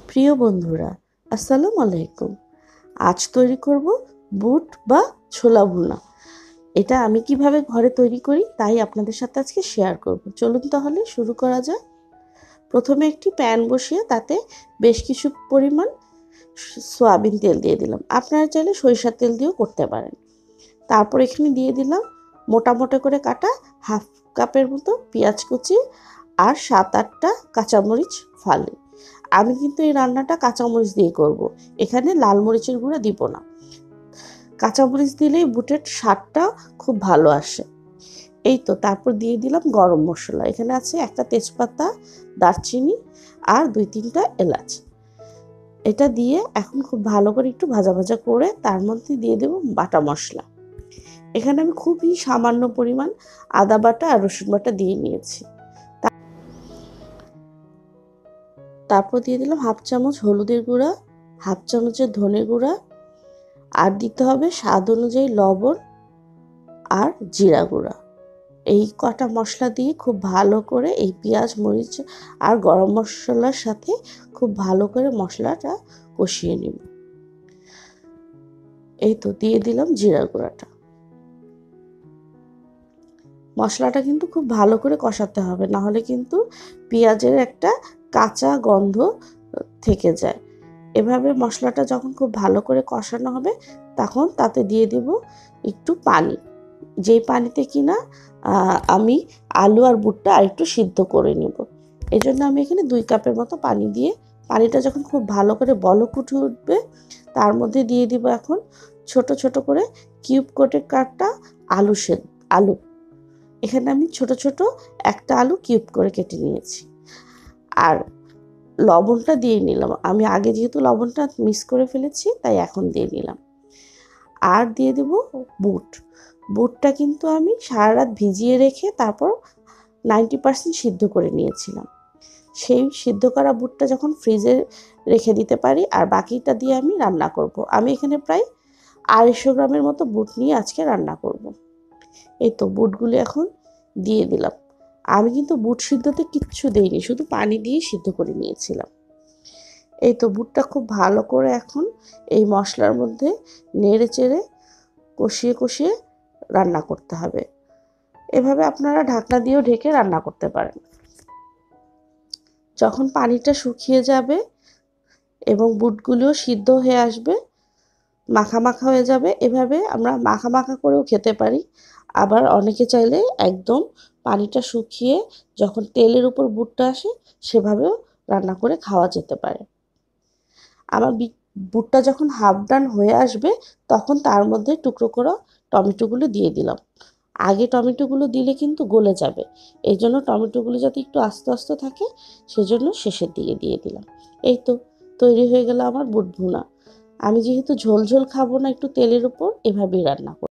প্রিয় বন্ধুরা, আসসালামু আলাইকুম। আজ তৈরি করব বুট বা ছোলা ভুনা। এটা আমি কিভাবে ঘরে তৈরি করি তাই আপনাদের সাথে আজকে শেয়ার করব। চলুন তাহলে শুরু করা যাক। প্রথমে একটি প্যান বসিয়ে তাতে বেশ কিছু পরিমাণ সয়াবিন তেল দিয়ে দিলাম। আপনারা চাইলে সরিষার তেল দিয়েও করতে পারেন। তারপর এখানে দিয়ে দিলাম মোটা মোটা করে কাটা হাফ কাপের মতো পেঁয়াজ কুচি আর 7-8টা কাঁচামরিচ ফালি। আমি কিন্তু এই রান্নাটা কাঁচামরিচ দিয়ে করব। এখানে লাল মরিচের গুঁড়া দিব না। কাঁচামরিচ দিলেই বুটের স্বাদটা খুব ভালো আসে। এই তো, তারপর দিয়ে দিলাম গরম মশলা। এখানে আছে একটা তেজপাতা, দারচিনি আর 2-3টা এলাচ। এটা দিয়ে এখন খুব ভালো করে একটু ভাজা ভাজা করে তার মধ্যে দিয়ে দেব বাটা মশলা। এখানে আমি খুবই সামান্য পরিমাণ আদা বাটা আর রসুন বাটা দিয়ে নিয়েছি। তারপর দিয়ে দিলাম হাফ চামচ হলুদের গুঁড়া, হাফ চামচের ধনে গুঁড়া, আর দিতে হবে স্বাদ অনুযায়ী লবণ আর জিরা গুঁড়া। এই কটা মশলা দিয়ে খুব ভালো করে এই পেঁয়াজ মরিচ আর গরম মশলার সাথে খুব ভালো করে মশলাটা কষিয়ে নিব। এই তো দিয়ে দিলাম জিরা গুঁড়াটা। মশলাটা কিন্তু খুব ভালো করে কষাতে হবে, না হলে কিন্তু পেঁয়াজের একটা কাঁচা গন্ধ থেকে যায়। এভাবে মশলাটা যখন খুব ভালো করে কষানো হবে তখন তাতে দিয়ে দেব একটু পানি, যেই পানিতে কিনা আমি আলু আর বুটটা আর একটু সিদ্ধ করে নেব। এই জন্য আমি এখানে 2 কাপের মতো পানি দিয়ে, পানিটা যখন খুব ভালো করে বলক উঠে উঠবে তার মধ্যে দিয়ে দিব এখন ছোট ছোট করে কিউব করে কাটা আলু। এখানে আমি ছোট ছোট একটা আলু কিউব করে কেটে নিয়েছি। আর লবণটা দিয়ে নিলাম। আমি আগে যেহেতু লবণটা মিক্স করে ফেলেছি তাই এখন দিয়ে নিলাম। আর দিয়ে দেব বুটটা কিন্তু আমি সারা রাত ভিজিয়ে রেখে তারপর 90% সিদ্ধ করে নিয়েছিলাম। সেই সিদ্ধ করা বুটটা যখন ফ্রিজে রেখে দিতে পারি, আর বাকিটা দিয়ে আমি রান্না করব। আমি এখানে প্রায় 250 গ্রামের মতো বুট নিয়ে আজকে রান্না করব। এই তো বুটগুলো এখন দিয়ে দিলাম। আমি কিন্তু বুট সিদ্ধতে কিচ্ছু দেইনি, শুধু পানি দিয়ে সিদ্ধ করে নিয়েছিলাম। এই তো বুটটা খুব ভালো করে এখন এই মশলার মধ্যে নেড়ে চেড়ে কষিয়ে কষিয়ে রান্না করতে হবে। এভাবে আপনারা ঢাকনা দিয়েও ঢেকে রান্না করতে পারেন। যখন পানিটা শুকিয়ে যাবে এবং বুটগুলোও সিদ্ধ হয়ে আসবে, মাখা মাখা হয়ে যাবে, এভাবে আমরা মাখা মাখা করেও খেতে পারি। আবার অনেকে চাইলে একদম পানিটা শুকিয়ে যখন তেলের উপর বুটটা আসে সেভাবেও রান্না করে খাওয়া যেতে পারে। আমার বুটটা যখন হাফ ডান হয়ে আসবে তখন তার মধ্যে টুকরো করা টমেটোগুলো দিয়ে দিলাম। আগে টমেটোগুলো দিলে কিন্তু গলে যাবে, এই জন্য টমেটোগুলো যাতে একটু আস্তে আস্তে থাকে সেজন্য শেষের দিকে দিয়ে দিলাম। এই তো তৈরি হয়ে গেল আমার বুট ভুনা। আমি যেহেতু ঝোল ঝোল খাবো না, একটু তেলের উপর এভাবেই রান্না করব।